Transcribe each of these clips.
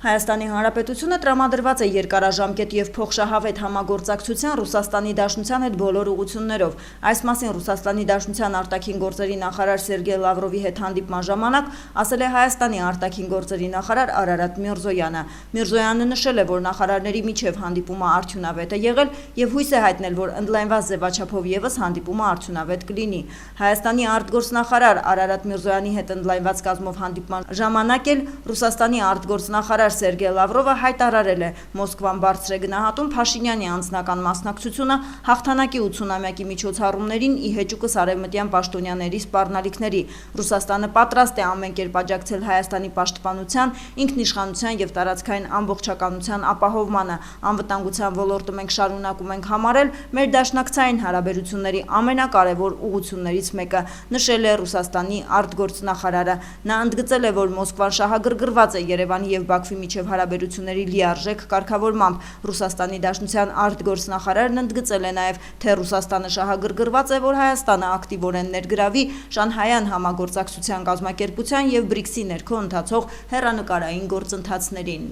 Հայաստանի Հանրապետությունը տրամադրված է երկարաժամկետ և փոխշահավետ համագործակցության Ռուսաստանի Դաշնության հետ բոլոր ուղղություններով։ Այս մասին Ռուսաստանի Դաշնության արտաքին գործերի նախարար Սերգեյ Լավրովի հետ հանդիպման ժամանակ ասել է Հայաստանի արտաքին գործերի նախարար Արարատ Միրզոյանը։ Միրզոյանը նշել է, որ նախարարների միջև հանդիպումը արդյունավետ է եղել և հույս է հայտնել, որ ընդլայնված ձևաչափով ևս հանդիպումը արդյունավետ կլինի։ Հայաստանի արտգործնախարար Արարատ Միրզոյանի հետ ընդլայնված կազմով հանդիպման ժամանակ էլ Ռուսաստանի արտգործնախարար Սերգեյ Լավրովը հայտարարել է Մոսկվան բարձր է գնահատում Փաշինյանի անձնական մասնակցությունը հաղթանակի 80-ամյակի միջոցառումներին ի հեճուկս արևմտյան պաշտոնյաների սպառնալիքների։ Ռուսաստանը պատրաստ է ամեն կերպ աջակցել Հայաստանի պաշտպանության, ինքնիշխանության և տարածքային ամբողջականության ապահովմանը։ Անվտանգության ոլորտը մենք շարունակում ենք համարել մեր դաշնակցային հարաբերությունների ամենակարևոր ուղղություններից մեկը, նշել է Ռուսաստանի արտգործնախարարը։ Նա ընդգծել է, որ Մոսկվան շահագրգռված է Երևանի և Բաքվի միջև հարաբերությունների լիարժեք կարգավորմամբ։ Ռուսաստանի Դաշնության արտգործնախարարն ընդգծել է նաև, թե Ռուսաստանը շահագրգռված է, որ Հայաստանը ակտիվորեն ներգրավի Շանհայյան համագործակցության կազմակերպության և BRICS-ի ներքո ընթացող հեռանկարային գործընթացներին։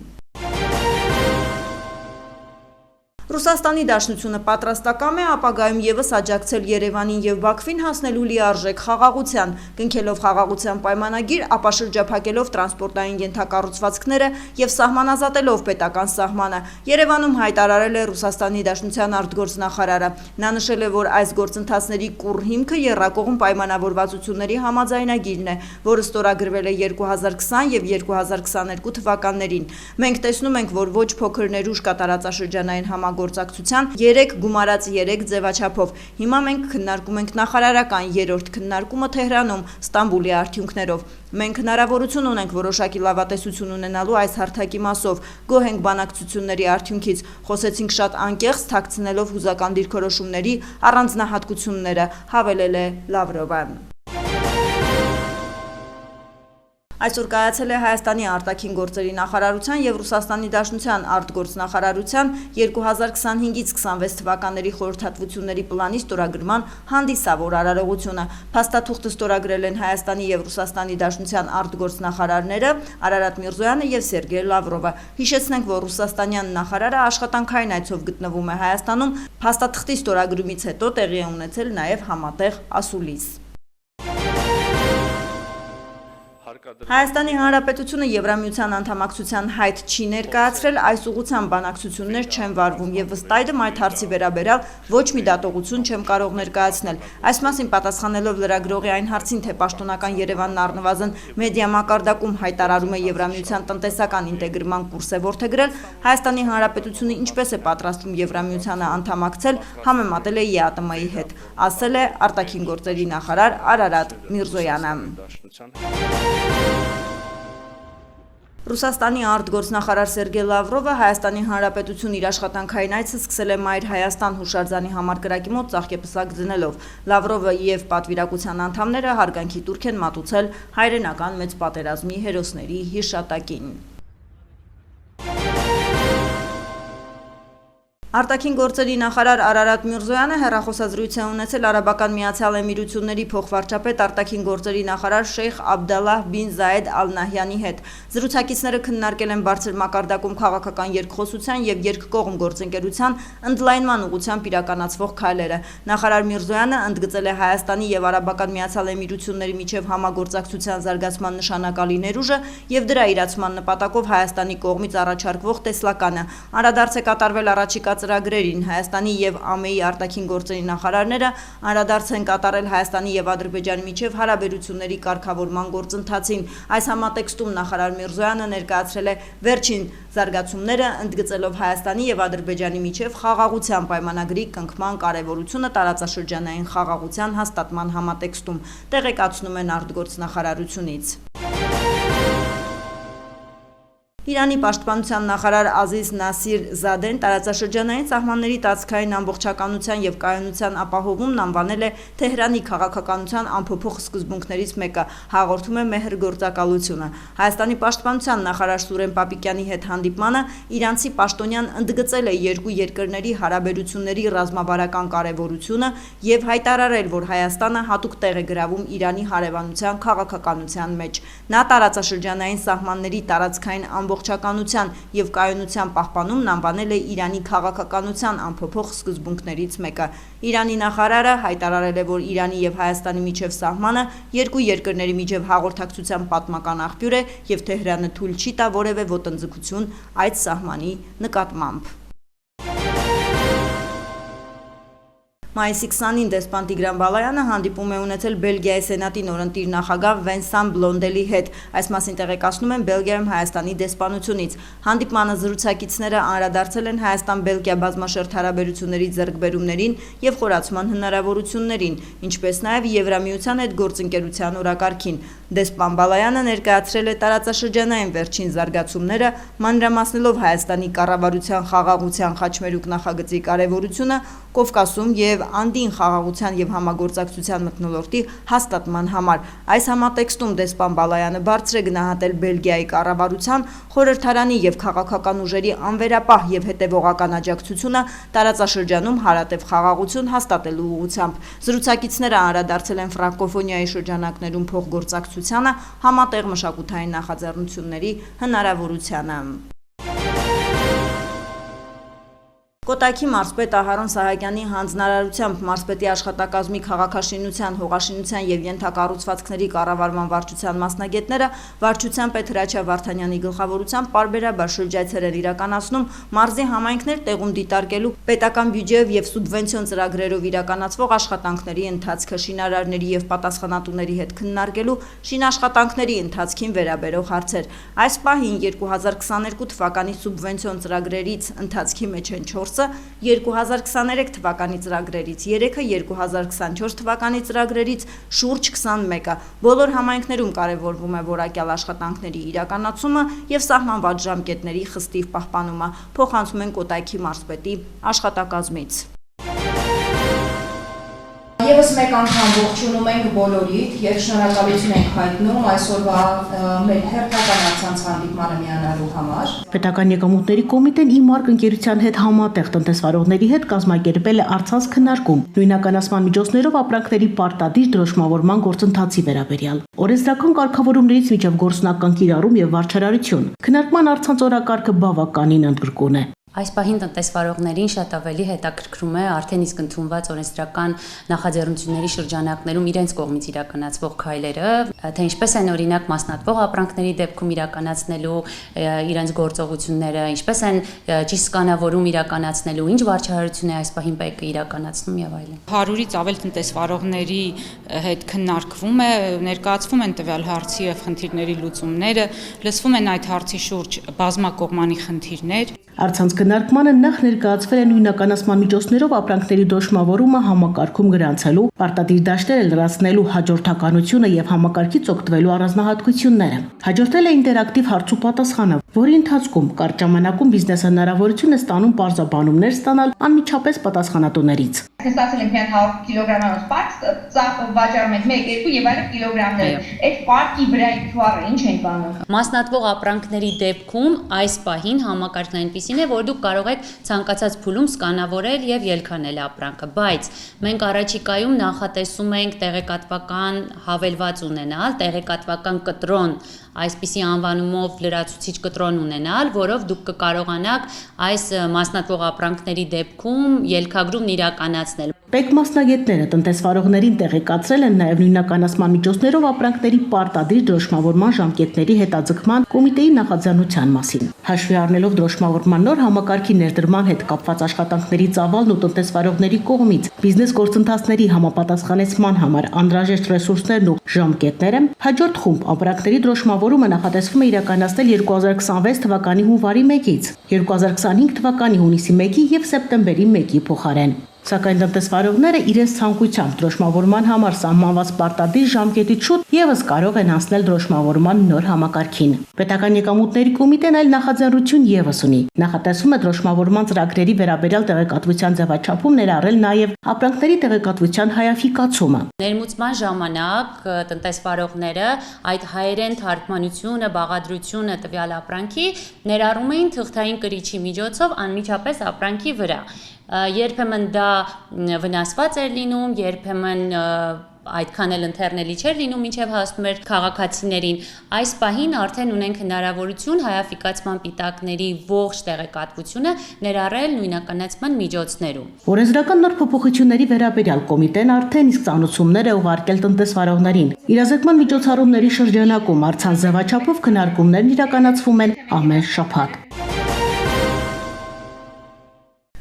Ռուսաստանի Դաշնությունը պատրաստակամ է ապագայում ևս աջակցել Երևանին և Բաքվին հասնելու լիարժեք խաղաղության, կնքելով խաղաղության պայմանագիր, ապա շրջափակելով տրանսպորտային ենթակառուցվածքները և սահմանազատելով պետական սահմանը։ Երևանում հայտարարել է Ռուսաստանի Դաշնության արտգործնախարարը։ Նա նշել է, որ այս գործընթացների կուռ հիմքը եռակողմ պայմանավորվածությունների համաձայնագիրն է, որը ստորագրվել է 2020 և 2022 թվականներին։ Մենք տեսնում ենք, որ ոչ փոքր ներուժ կա տարածաշրջանային գործակցության 3 գումարած 3 ձևաչափով։ Հիմա մենք քննարկում ենք նախարարական 3-րդ քննարկումը Թեհրանում, Ստամբուլի արդյունքներով։ Մենք հնարավորություն ունենք որոշակի լավատեսություն ունենալու այս հարթակի մասով։ Գոհ ենք բանակցությունների արդյունքից։ Խոսեցինք շատ անկեղծ, թաքցնելով հուզական դիրքորոշումների առանձնահատկությունները, հավելել է Լավրովը։ Այսօր կայացել է Հայաստանի արտաքին գործերի նախարարության և Ռուսաստանի Դաշնության արտգործնախարարության 2025-ից 26 թվականների խորհրդատվությունների պլանի ստորագրման հանդիսավոր արարողությունը։ Փաստաթուղթը ստորագրել են Հայաստանի և Ռուսաստանի Դաշնության արտգործնախարարները Արարատ Միրզոյանը և Սերգեյ Լավրովը։ Հիշեցնենք, որ ռուսաստանյան նախարարը աշխատանքային այցով գտնվում է Հայաստանում։ Փաստաթղթի ստորագրումից հետո տեղի է ունեցել նաև համատեղ ասուլիս։ Հայաստանի Հանրապետությունը Եվրամիության անդամակցության հայտ չի ներկայացրել, այս ուղղությամբ բանակցություններ չեն վարվում և ըստ այդմ այդ հարցի վերաբերյալ ոչ մի դատողություն չեմ կարող ներկայացնել։ Այս մասին պատասխանելով լրագրողի այն հարցին, թե պաշտոնական Երևանն առնվազն մեդիա մակարդակում հայտարարում է Եվրամիության տնտեսական ինտեգրման կուրս է որդեգրել, Հայաստանի Հանրապետությունը ինչպես է պատրաստվում Եվրամիությանը անդամակցել, համեմատել է ԵԱՏՄ-ի հետ, ասել է արտաքին գործերի նախարար Արարատ Միրզոյանը։ Ռուսաստանի արտգործնախարար Սերգեյ Լավրովը Հայաստանի Հանրապետություն իր աշխատանքային այցը սկսել է Մայր Հայաստան հուշարձանի համարկրակի մոտ ծաղկեպսակ դնելով։ Լավրովը և պատվիրակության անդամները հարգանքի տուրք են մատուցել հայրենական մեծ պատերազմի հերոսների հիշատակին։ Արտաքին գործերի նախարար Արարատ Միրզոյանը հեռախոսազրույց է ունեցել Արաբական Միացյալ Էմիրությունների փոխվարչապետ արտաքին գործերի նախարար Շեյխ Աբդալլահ բին Զայեդ Ալ Նահյանի հետ։ Զրուցակիցները քննարկել են բարձր մակարդակում քաղաքական երկխոսության և երկկողմ գործընկերության ընդլայնման ուղղությամբ իրականացվող քայլերը։ Նախարար Միրզոյանը ընդգծել է Հայաստանի և Արաբական Միացյալ Էմիրությունների միջև համագործակցության զարգացման նշանակալի ներուժը և դրա իրացման նպատակով Հայաստանի կողմից առաջարկվող տեսլականը։ Անդրադարձ է կատարվել առաջիկա ծրագրերին։ Հայաստանի և ԱՄԷ-ի արտաքին գործերի նախարարները անդրադարձ են կատարել Հայաստանի և Ադրբեջանի միջև հարաբերությունների կարգավորման գործընթացին։ Այս համատեքստում նախարար Միրզոյանը ներկայացրել է վերջին զարգացումները, ընդգծելով Հայաստանի և Ադրբեջանի միջև խաղաղության պայմանագրի կնքման կարևորությունը տարածաշրջանային խաղաղության հաստատման համատեքստում, տեղեկացնում են արտգործնախարարությունից։ Իրանի պաշտպանության նախարար Ազիզ Նասիր Զադեն տարածաշրջանային սահմանների տարածքային ամբողջականության և կայունության ապահովումն անվանել է Թեհրանի քաղաքականության անփոփոխ սկզբունքներից մեկը, հաղորդում է Մեհր գործակալությունը։ Հայաստանի պաշտպանության նախարար Սուրեն Պապիկյանի հետ հանդիպմանը իրանցի պաշտոնյան ընդգծել է երկու երկրների հարաբերությունների ռազմավարական կարևորությունը և հայտարարել, որ Հայաստանը հատուկ տեղ է գրավում Իրանի հարևանության քաղաքականության մեջ։ Նա տարածաշրջանային սահմանների տարածքային ամբողջականության եւ կայունության պահպանումն անվանել է Իրանի քաղաքականության անփոփոխ սկզբունքներից մեկը։ Իրանի նախարարը հայտարարել է, որ Իրանի եւ Հայաստանի միջև սահմանը երկու երկրների միջև հաղորդակցության պատմական աղբյուր է եւ Թեհրանը թույլ չի տա որևէ ոտնձգություն այդ սահմանի նկատմամբ։ Մայիսի 20-ին դեսպան Տիգրան Բալայանը հանդիպում է ունեցել Բելգիայի սենատի նորընտիր նախագահ Վենսան Բլոնդելի հետ։ Այս մասին տեղեկացնում են Բելգիայում Հայաստանի դեսպանությունից։ Հանդիպմանը զրուցակիցները անդրադարձել են Հայաստան-Բելգիա բազմաշերտ հարաբերությունների ձեռքբերումներին եւ խորացման հնարավորություններին, ինչպես նաեւ Եվրամիության հետ գործընկերության օրակարգին։ Դեսպան Բալայանը ներկայացրել է տարածաշրջանային վերջին զարգացումները, մանրամասնելով Հայաստանի կառավարության խաղաղության խաչմերուկ նախագծի կարևորությունը Կովկասում եւ Անդին խաղաղության եւ համագործակցության մթնոլորտի հաստատման համար։ Այս համատեքստում դեսպան Բալայանը բարձր է գնահատել Բելգիայի կառավարության, խորհրդարանի եւ քաղաքական ուժերի անվերապահ եւ հետեւողական աջակցությունը տարածաշրջանում հարատև խաղաղություն հաստատելու ուղղությամբ։ Զրուցակիցները անդրադարձել են ֆրանկոֆոնիայի շրջանակներում փոխգործակցությանը, համատեղ մշակութային նախաձեռնությունների հնարավորությանը։ Կոտայքի մարզպետ Ահարոն Սահակյանի հանձնարարությամբ մարզպետի աշխատակազմի քաղաքաշինության, հողաշինության եւ ենթակառուցվածքների կառավարման վարչության մասնագետները վարչության պետ Հրաչյա Վարդանյանի գլխավորությամբ պարբերաբար շրջայցեր են իրականացնում մարզի համայնքներ տեղում դիտարկելու պետական բյուջեով եւ սուբվենցիոն ծրագրերով իրականացվող աշխատանքների ընթացքը, շինարարների եւ պատասխանատուների հետ քննարկելու շինաշխատանքների ընթացքին վերաբերող հարցեր։ Այս պահին 2022 թվականի սուբվենցիոն ծրագրերից ընթացքի մեջ են 4, 2023 թվականի ծրագրերից 3-ը, 2024 թվականի ծրագրերից շուրջ 21-ը։ Բոլոր համայնքներում կարևորվում է որակյալ աշխատանքների իրականացումը եւ սահմանված ժամկետների խստիվ պահպանումը, փոխանցում են Կոտայքի մարզպետի աշխատակազմից։ Եվս մեկ անգամ ողջունում ենք բոլորիդ եւ շնորհակալություն ենք հայտնում այսօրվա մեր հերթական առցանց հանդիպմանը միանալու համար։ Պետական եկամուտների կոմիտեն ԻՄԱՐԿ ընկերության հետ համատեղ տնտեսվարողների հետ կազմակերպել է առցանց քննարկում նույնականացման միջոցներով ապրանքների պարտադիր դրոշմավորման գործընթացի վերաբերյալ։ Օրենսդրական կարգավորումներից միջև գործնական կիրառում եւ վարչարարություն։ Քննարկման առցանց օրակարգը բավականին ընդգրկուն է։ Այս պահին տնտեսվարողներին շատ ավելի հետաքրքրում է արդեն իսկ ընդունված օրենսդրական նախաձեռնությունների շրջանակներում իրենց կողմից իրականացվող քայլերը, թե ինչպես են օրինակ մասնատվող ապրանքների դեպքում իրականացնելու իրենց գործողությունները, ինչպես են ճիշտ սկանավորում իրականացնելու, ինչ վարչարարություն է այս պահին ՊԵԿ-ը իրականացնում եւ այլն։ 100-ից ավել տնտեսվարողների հետ քննարկվում է, ներկայացվում են տվյալ հարցի եւ խնդիրների լուծումները, լսվում են այդ հարցի շուրջ բազմակողմանի խնդիրներ։ Առցանց քննարկմանը նախ ներկայացվել է նույնականացման միջոցներով ապրանքների դրոշմավորումը համակարգում գրանցելու, պարտադիր դաշտերը լրացնելու հաջորդականությունը եւ համակարգից օգտվելու առանձնահատկությունները։ Հաջորդել է ինտերակտիվ հարց ու պատասխանը, որի ընթացքում կարճ ժամանակում բիզնեսը հնարավորություն է ստանում պարզաբանումներ ստանալ անմիջապես պատասխանատուներից։ Ստացել ենք միայն 100 կիլոգրամանոց պարկ, ծախ վաճառում ենք 1-2 եւ այլ կիլոգրամներ։ Այդ պարկի վրա թվառը ինչ ենք անում։ Մասնատվող ապրանքների դեպքում այս պահին համակարգն այնպիսին է, որ դուք կարող եք ցանկացած փուլում սկանավորել եւ ելքանել ապրանքը, բայց մենք առաջիկայում նախատեսում ենք տեղեկատվական հավելված ունենալ, տեղեկատվական կտրոն, այսպիսի անվանումով լրացուցիչ կտրոն ունենալ, որով դուք կկարողանաք այս մասնատվող ապրանքների դեպքում ելքագրումն իրականացնել։ ՊԵԿ մասնագետները տնտեսվարողներին տեղեկացրել են նաև նույնականացման միջոցներով ապրանքների պարտադիր դրոշմավորման ժամկետների հետաձգման կոմիտեի նախաձեռնության մասին։ Հաշվի առնելով դրոշմավորման նոր համակարգի ներդրման հետ կապված աշխատանքների ծավալն ու տնտեսվարողների կողմից բիզնես գործընթացների համապատասխանեցման համար անհրաժեշտ ռեսուրսներն ու ժամկետները, հաջորդ խումբ ապրանքների դրոշմավորումը նախատեսվում է իրականացնել 2026 թվականի հունվարի 1-ից, 2025 թվականի հունիսի 1-ի եւ սեպտեմբերի 1-ի փոխարեն։ Սակայն տնտեսվարողները իրենց ցանկությամբ դրոշմավորման համար սահմանված պարտադիր ժամկետից շուտ եւս կարող են անցնել դրոշմավորման նոր համակարգին։ Պետական եկամուտների կոմիտեն այլ նախաձեռնություն եւս ունի։ Նախատեսվում է դրոշմավորման ծրագրերի վերաբերյալ տեղեկատվության ձևաչափում ներառել նաեւ ապրանքների տեղեկատվության հայաֆիկացումը։ Ներմուծման ժամանակ տնտեսվարողները այդ հայերեն թարգմանությունը, բաղադրությունը տվյալ ապրանքի ներառում էին թղթային կրիչի միջոցով անմիջապես ապրանքի վրա։ Երբեմն դա վնասված էր լինում, երբեմն այդքան էլ ընթեռնելի չէր լինում մինչև հասնում էր քաղաքացիներին։ Այս պահին արդեն ունենք հնարավորություն հայաֆիկացման պիտակների ողջ տեղեկատվությունը ներառել նույնականացման միջոցներում։ Օրենսդրական նոր փոփոխությունների վերաբերյալ կոմիտեն արդեն իսկ ծանուցումներ է ուղարկել տնտեսվարողներին։ Իրազեկման միջոցառումների շրջանակում առցանց ձևաչափով քննարկումներն իրականացվում են ամեն շաբաթ։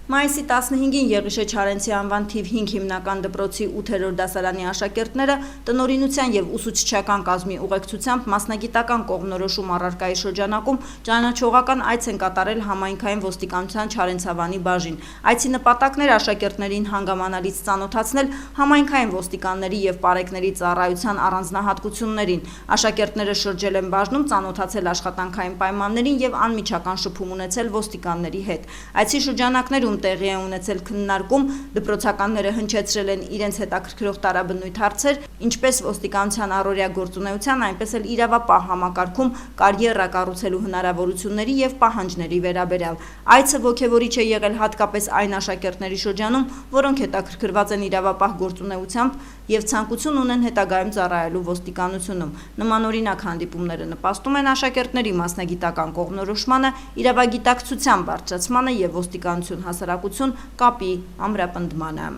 Մայիսի 15-ին Եղիշե Չարենցի անվան թիվ 5 հիմնական դպրոցի 8-րդ դասարանի աշակերտները տնօրինության եւ ուսուցչական կազմի ուղեկցությամբ մասնագիտական կողմնորոշում առարկայի շրջանակում ճանաչողական այց են կատարել համայնքային ոստիկանության Չարենցավանի բաժին։ Այցի նպատակն էր աշակերտներին հանգամանալից ծանոթացնել համայնքային ոստիկանների եւ պարեկների ծառայության առանձնահատկություններին։ Աշակերտները շրջել են բաժնում, ծանոթացել աշխատանքային պայմաններին եւ անմիջական շփում ունեցել ոստիկանների հետ։ Այցի շրջանակներում տեղի է ունեցել քննարկում, դպրոցականները հնչեցրել են իրենց հետաքրքրող տարաբնույթ հարցեր, ինչպես ոստիկանության առօրյա գործունեության, այնպես էլ իրավապահ համակարգում կարիերա կառուցելու հնարավորությունների եւ պահանջների վերաբերյալ։ Այցը ոգևորիչ է եղել հատկապես այն աշակերտների շրջանում, որոնք հետաքրքրված են իրավապահ գործունեությամբ եւ ցանկություն ունեն հետագայում ծառայելու ոստիկանությունում։ Նմանօրինակ հանդիպումները նպաստում են աշակերտների մասնագիտական կողմնորոշմանը, իրավագիտակցության բարձրացմանը եւ ոստիկանություն հասարակություն կապի ամրապնդմանը։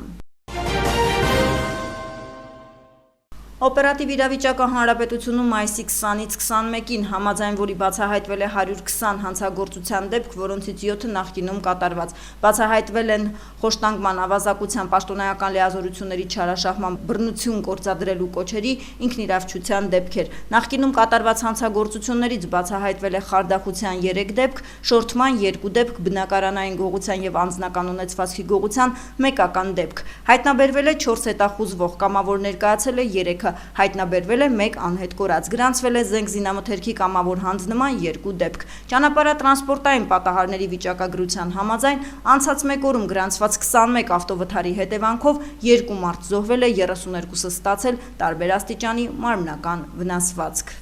Օպերատիվ իրավիճակը հանրապետությունում մայիսի 20-ից 21-ին համաձայն որի բացահայտվել է 120 հանցագործության դեպք, որոնցից 7-ը նախկինում կատարված։ Բացահայտվել են խոշտանգման, ավազակության, պաշտոնայական լիազորությունների չարաշահման, բռնություն գործադրելու կոչերի, ինքնիրավչության դեպքեր։ Նախկինում կատարված հանցագործություններից բացահայտվել է խարդախության 3 դեպք, շորթման 2 դեպք, բնակարանային գողության եւ անձնական ունեցվածքի գողության 1 դեպք։ Հայտնաբերվել է 4 հետախուզվող, կամավոր ներկայացել է 3-ը, հայտնաբերվել է 1 անհետ կորած, գրանցվել է զենք զինամթերքի կամավոր հանձնման 2 դեպք։ Ճանապարհատրանսպորտային պատահարների վիճակագրության համաձայն անցած 1 օրում գրանցված 21 ավտովթարի հետևանքով 2 մարդ զոհվել է, 32-ը ստացել տարբեր աստիճանի մարմնական վնասվածք։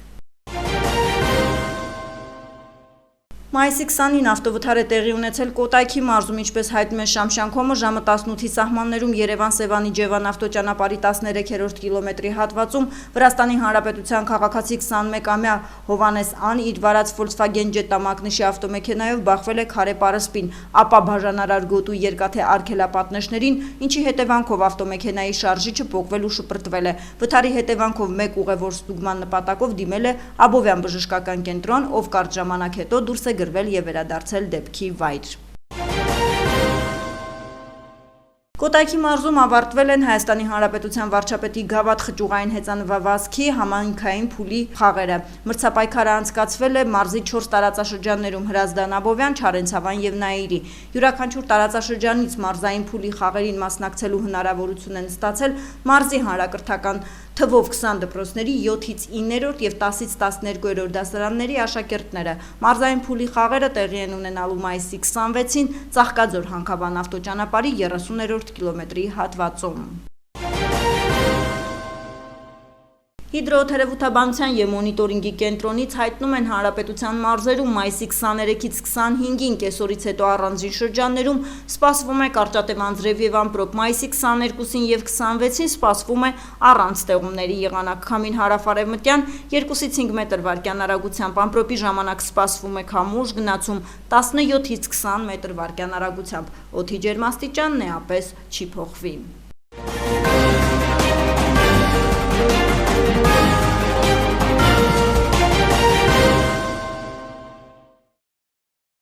Մայիսի 20-ին ավտովթար է տեղի ունեցել Կոտայքի մարզում, ինչպես հայտնում է Շամշանքոմը, ժամը 18-ի սահմաններում Երևան-Սևանի Ջևան ավտոճանապարհի 13-րդ կիլոմետրի հատվածում Վրաստանի Հանրապետության քաղաքացի 21-ամյա Հովանես Ան իր վարած Volkswagen Jetta մակնիշի ավտոմեքենայով բախվել է քարե պարսպին, ապա բաժանարար գոտու երկաթե արգելապատնեշներին, ինչի հետևանքով ավտոմեքենայի շարժիչը պոկվել ու շպրտվել է։ Վթարի հետևանքով 1 ուղևոր ստուգման նպատակով դիմել է Աբովյան բժշկական կենտրոն, ով կարճ ժամանակ հետո դուրս է գրվել եւ վերադարձել դեպքի վայր։ Կոտայքի մարզում ավարտվել են Հայաստանի Հանրապետության վարչապետի Գավաթ խճուղային հեծանվավազքի համայնքային փուլի խաղերը։ Մրցապայքարը անցկացվել է մարզի 4 տարածաշրջաններում՝ Հրազդան, Աբովյան, Չարենցավան եւ Նայիրի։ Յուրաքանչյուր տարածաշրջանից մարզային փուլի խաղերին մասնակցելու հնարավորություն են ստացել մարզի հանրակրթական թվով 20 դպրոցների 7-ից 9-րդ եւ 10-ից 12-րդ դասարանների աշակերտները։ Մարզային փուլի խաղերը տեղի են ունենալու մայիսի 26-ին Ծաղկաձոր Հանքավան ավտոճանապարհի 30-րդ կիլոմետրի հատվածում։ Հիդրոթերապևտաբանության եւ մոնիտորինգի կենտրոնից հայտնում են հանրապետության մարզերում մայիսի 23-ից 25-ին կեսօրից հետո առանձին շրջաններում սպասվում է կարճատև անձրև եւ ամպրոպ, մայիսի 22-ին եւ 26-ին սպասվում է առանց տեղումների եղանակ, քամին հարավարևմտյան 2-ից 5 մետր վարկյան արագությամբ, ամպրոպի ժամանակ սպասվում է քամուշ, գնացում 17-ից 20 մետր վարկյան արագությամբ, օդի ջերմաստիճանն էապես չի փոխվի։